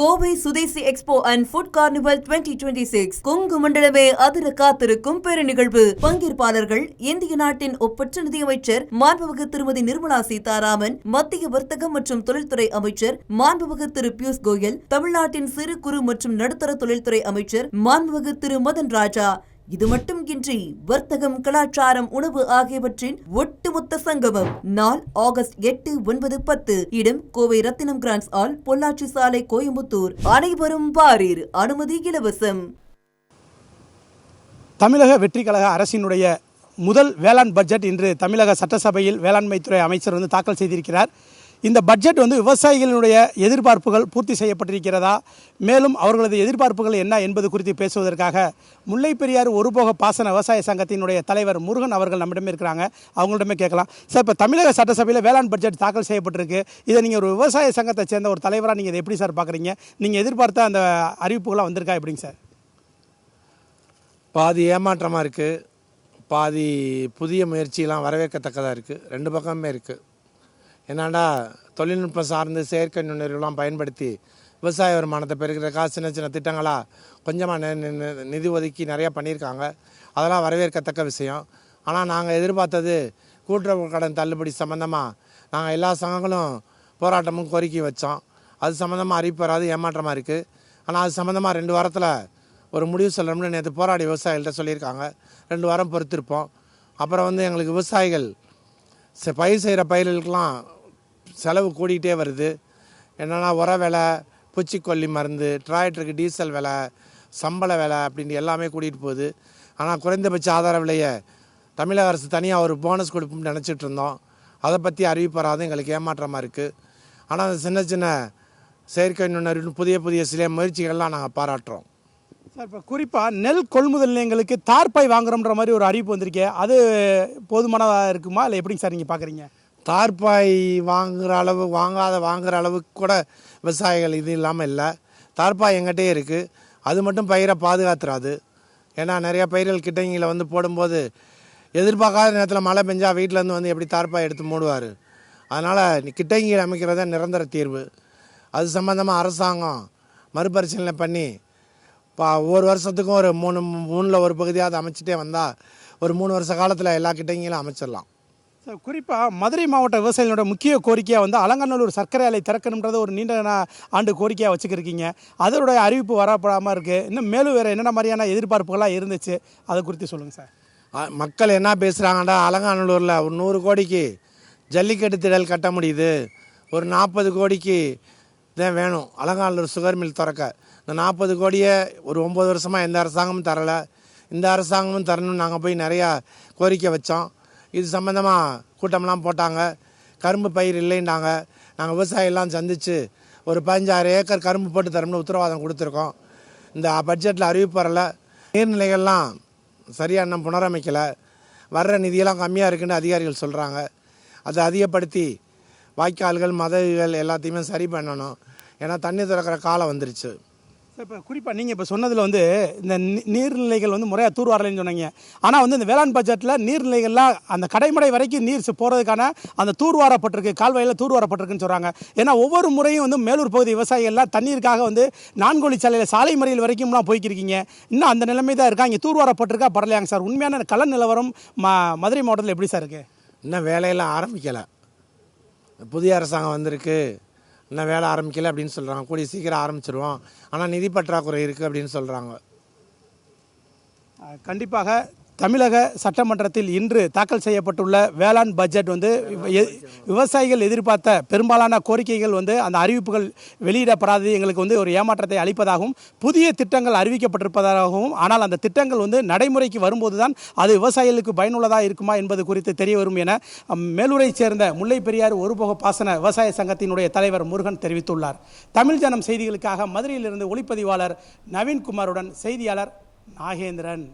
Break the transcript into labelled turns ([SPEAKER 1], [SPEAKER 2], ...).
[SPEAKER 1] Kovai Swadeshi expo and food carnival 2026 Kongu மண்டலமே அதிர காத்திருக்கும் பெருநிகழ்வு. பங்கேற்பாளர்கள் இந்திய நாட்டின் ஒப்பற்ற நிதியமைச்சர் மாண்புமிகு திருமதி நிர்மலா சீதாராமன், மத்திய வர்த்தகம் மற்றும் தொழில்துறை அமைச்சர் மாண்புமிகு திரு பியூஷ் கோயல், தமிழ்நாட்டின் சிறு குறு மற்றும் நடுத்தர தொழில்துறை அமைச்சர் மாண்புமிகு திரு மதன் ராஜா. இது மட்டுமின்றி வர்த்தகம், கலாச்சாரம், உணவு ஆகியவற்றின் ஒட்டுமொத்த சங்கமம். நாள் ஆகஸ்ட் 8, 9, 10. இடம் கோவை ரத்தினம் கிராண்ட்ஸ் ஹால், பொள்ளாச்சி சாலை, கோயம்புத்தூர். அனைவரும் வாரீர். அனுமதி இலவசம்.
[SPEAKER 2] தமிழக வெற்றி கழக அரசினுடைய முதல் வேளாண் பட்ஜெட் இன்று தமிழக சட்டசபையில் வேளாண்மைத்துறை அமைச்சர் தாக்கல் செய்திருக்கிறார். இந்த பட்ஜெட் விவசாயிகளுடைய எதிர்பார்ப்புகள் பூர்த்தி செய்யப்பட்டிருக்கிறதா, மேலும் அவர்களது எதிர்பார்ப்புகள் என்ன என்பது குறித்து பேசுவதற்காக முல்லைப்பெரியாறு ஒருபோக பாசன விவசாய சங்கத்தினுடைய தலைவர் முருகன் அவர்கள் நம்மிடமே இருக்கிறாங்க. அவங்களிடமே கேட்கலாம். சார், இப்போ தமிழக சட்டசபையில் வேளாண் பட்ஜெட் தாக்கல் செய்யப்பட்டிருக்கு. இதை நீங்கள் ஒரு விவசாய சங்கத்தை சேர்ந்த ஒரு தலைவராக நீங்கள் இதை எப்படி சார் பார்க்குறீங்க? நீங்கள் எதிர்பார்த்த அந்த அறிவிப்புகளாக வந்திருக்கா எப்படிங்க சார்?
[SPEAKER 3] பாதி ஏமாற்றமாக இருக்குது, பாதி புதிய முயற்சியெல்லாம் வரவேற்கத்தக்கதாக இருக்குது. ரெண்டு பக்கமே இருக்குது. என்னடா தொழில்நுட்பம் சார்ந்து செயற்கை நுண்ணறிவுலாம் பயன்படுத்தி விவசாய வருமானத்தை பெருக்கிறக்கா சின்ன சின்ன திட்டங்களாக கொஞ்சமாக நிதி ஒதுக்கி நிறையா பண்ணியிருக்காங்க. அதெல்லாம் வரவேற்கத்தக்க விஷயம். ஆனால் நாங்கள் எதிர்பார்த்தது கூட்டுறவு கடன் தள்ளுபடி சம்மந்தமாக நாங்கள் எல்லா சங்கங்களும் போராட்டமும் கோரிக்கை வச்சோம். அது சம்மந்தமாக அறிவிப்பு வராது, ஏமாற்றமாக இருக்குது. ஆனால் அது சம்மந்தமாக 2 வாரத்தில் ஒரு முடிவு சொல்லணும்னு நேற்று போராடி விவசாயிகள்கிட்ட சொல்லியிருக்காங்க. 2 வாரம் பொறுத்திருப்போம். அப்புறம் எங்களுக்கு விவசாயிகள் பயிர் செய்கிற பயிர்களுக்கெல்லாம் செலவு கூடிகிட்டே வருது. என்னென்னா உர விலை, பூச்சிக்கொல்லி மருந்து, டிராக்டருக்கு டீசல் விலை, சம்பள விலை அப்படின்னு எல்லாமே கூட்டிகிட்டு போகுது. ஆனால் குறைந்தபட்ச ஆதார விலையை தமிழக அரசு தனியாக ஒரு போனஸ் கொடுப்புன்னு நினச்சிட்டு இருந்தோம். அதை பற்றி அறிவிப்பு வராது, எங்களுக்கு ஏமாற்றமாக இருக்குது. ஆனால் அந்த சின்ன சின்ன செயற்கை நுண்ணறிவு புதிய சில முயற்சிகள்லாம் நாங்கள் பாராட்டுறோம்.
[SPEAKER 2] சார், இப்போ குறிப்பாக நெல் கொள்முதல் நிலையங்களுக்கு தார்பாய் வாங்குறோன்ற மாதிரி ஒரு அறிவிப்பு வந்திருக்கே, அது போதுமானதாக இருக்குமா இல்லை எப்படிங்க சார் நீங்கள் பார்க்குறீங்க?
[SPEAKER 3] தார்பாய் வாங்குகிற அளவுக்கு கூட விவசாயிகள் இது இல்லாமல் இல்லை. தார்பாய் எங்கிட்டே இருக்குது. அது மட்டும் பயிரை பாதுகாத்துறாது. ஏன்னா நிறையா பயிர்கள் கிட்டங்கியில் போடும்போது எதிர்பார்க்காத நேரத்தில் மழை பெஞ்சால் வீட்டிலேருந்து எப்படி தார்பாய் எடுத்து மூடுவார். அதனால் கிட்டங்கியில் அமைக்கிறத நிரந்தர தீர்வு. அது சம்மந்தமாக அரசாங்கம் மறுபரிசீலனை பண்ணி ஒவ்வொரு வருஷத்துக்கும் ஒரு மூணில் ஒரு பகுதியாக அமைச்சிட்டே வந்தால் ஒரு 3 வருஷ காலத்தில் எல்லா கிட்டங்கிலும் அமைச்சிடலாம்.
[SPEAKER 2] சார், குறிப்பாக மதுரை மாவட்ட விவசாயிகளோட முக்கிய கோரிக்கையாக அலங்காநல்லூர் சர்க்கரை ஆலை திறக்கணுன்றதை ஒரு நீண்ட ஆண்டு கோரிக்கையாக வச்சுக்கிருக்கீங்க. அதனுடைய அறிவிப்பு வரப்படாமல் இருக்குது. இன்னும் மேலும் வேறு என்னென்ன மாதிரியான எதிர்பார்ப்புகளாக இருந்துச்சு, அதை குறித்து சொல்லுங்கள் சார்.
[SPEAKER 3] மக்கள் என்ன பேசுகிறாங்கடா, அலங்காநல்லூரில் ஒரு 100 கோடிக்கு ஜல்லிக்கட்டு திடல் கட்ட முடியுது, ஒரு 40 கோடிக்கு தான் வேணும் அலங்காநல்லூர் சுகர் மில் திறக்க. இந்த 40 கோடியை ஒரு 9 வருஷமாக எந்த அரசாங்கமும் தரலை. இந்த அரசாங்கமும் தரணும்னு நாங்கள் போய் நிறையா கோரிக்கை வச்சோம். இது சம்மந்தமாக கூட்டம்லாம் போட்டாங்க. கரும்பு பயிர் இல்லைன்னாங்க. நாங்கள் விவசாயியெல்லாம் சந்தித்து ஒரு 15-16 ஏக்கர் கரும்பு போட்டு தரோம்னு உத்தரவாதம் கொடுத்துருக்கோம். இந்த பட்ஜெட்டில் அறிவிப்பு வரலை. நீர்நிலைகள்லாம் சரியாக இன்னும் புனரமைக்கலை. வர்ற நிதியெல்லாம் கம்மியாக இருக்குன்னு அதிகாரிகள் சொல்கிறாங்க. அதை அதிகப்படுத்தி வாய்க்கால்கள், மதகுகள் எல்லாத்தையுமே சரி பண்ணணும். ஏன்னா தண்ணி திறக்கிற காலம் வந்துருச்சு.
[SPEAKER 2] இப்போ குறிப்பாக நீங்கள் இப்போ சொன்னதில் இந்த நீர்நிலைகள் முறையாக தூர்வாரலைன்னு சொன்னீங்க. ஆனால் இந்த வேளாண் பட்ஜெட்டில் நீர்நிலைகள்லாம் அந்த கடைமடை வரைக்கும் நீர் போகிறதுக்கான அந்த தூர்வாரப்பட்டிருக்கு, கால்வாயில் தூர்வாரப்பட்டிருக்குன்னு சொல்கிறாங்க. ஏன்னா ஒவ்வொரு முறையும் மேலூர் பகுதி விவசாயிகள்லாம் தண்ணீருக்காக 4 வழிச்சாலையில் சாலை மறியல் வரைக்கும்லாம் போய்க்கிருக்கீங்க. இன்னும் அந்த நிலைமை தான் இருக்கா? இங்கே தூர்வாரப்பட்டிருக்கா பரலையாங்க சார்? உண்மையான கள நிலவரம் மதுரை மாவட்டத்தில் எப்படி சார் இருக்குது?
[SPEAKER 3] இன்னும் வேலையெல்லாம் ஆரம்பிக்கலை. புதிய அரசாங்கம் வந்திருக்கு, இன்னும் வேலை ஆரம்பிக்கலை அப்படின்னு சொல்கிறாங்க. கூடிய சீக்கிரம் ஆரம்பிச்சிருவோம், ஆனால் நிதி பற்றாக்குறை இருக்குது அப்படின்னு சொல்கிறாங்க.
[SPEAKER 2] கண்டிப்பாக தமிழக சட்டமன்றத்தில் இன்று தாக்கல் செய்யப்பட்டுள்ள வேளாண் பட்ஜெட் விவசாயிகள் எதிர்பார்த்த பெரும்பாலான கோரிக்கைகள் அந்த அறிவிப்புகள் வெளியிடப்படாதது எங்களுக்கு ஒரு ஏமாற்றத்தை அளிப்பதாகவும், புதிய திட்டங்கள் அறிவிக்கப்பட்டிருப்பதாகவும், ஆனால் அந்த திட்டங்கள் நடைமுறைக்கு வரும்போது தான் அது விவசாயிகளுக்கு பயனுள்ளதாக இருக்குமா என்பது குறித்து தெரிய வரும் என மேலூரை சேர்ந்த முல்லைப்பெரியாறு ஒருபோக பாசன விவசாய சங்கத்தினுடைய தலைவர் முருகன் தெரிவித்துள்ளார். தமிழ் ஜனம் செய்திகளுக்காக மதுரையிலிருந்து ஒளிப்பதிவாளர் நவீன்குமாருடன் செய்தியாளர் நாகேந்திரன்.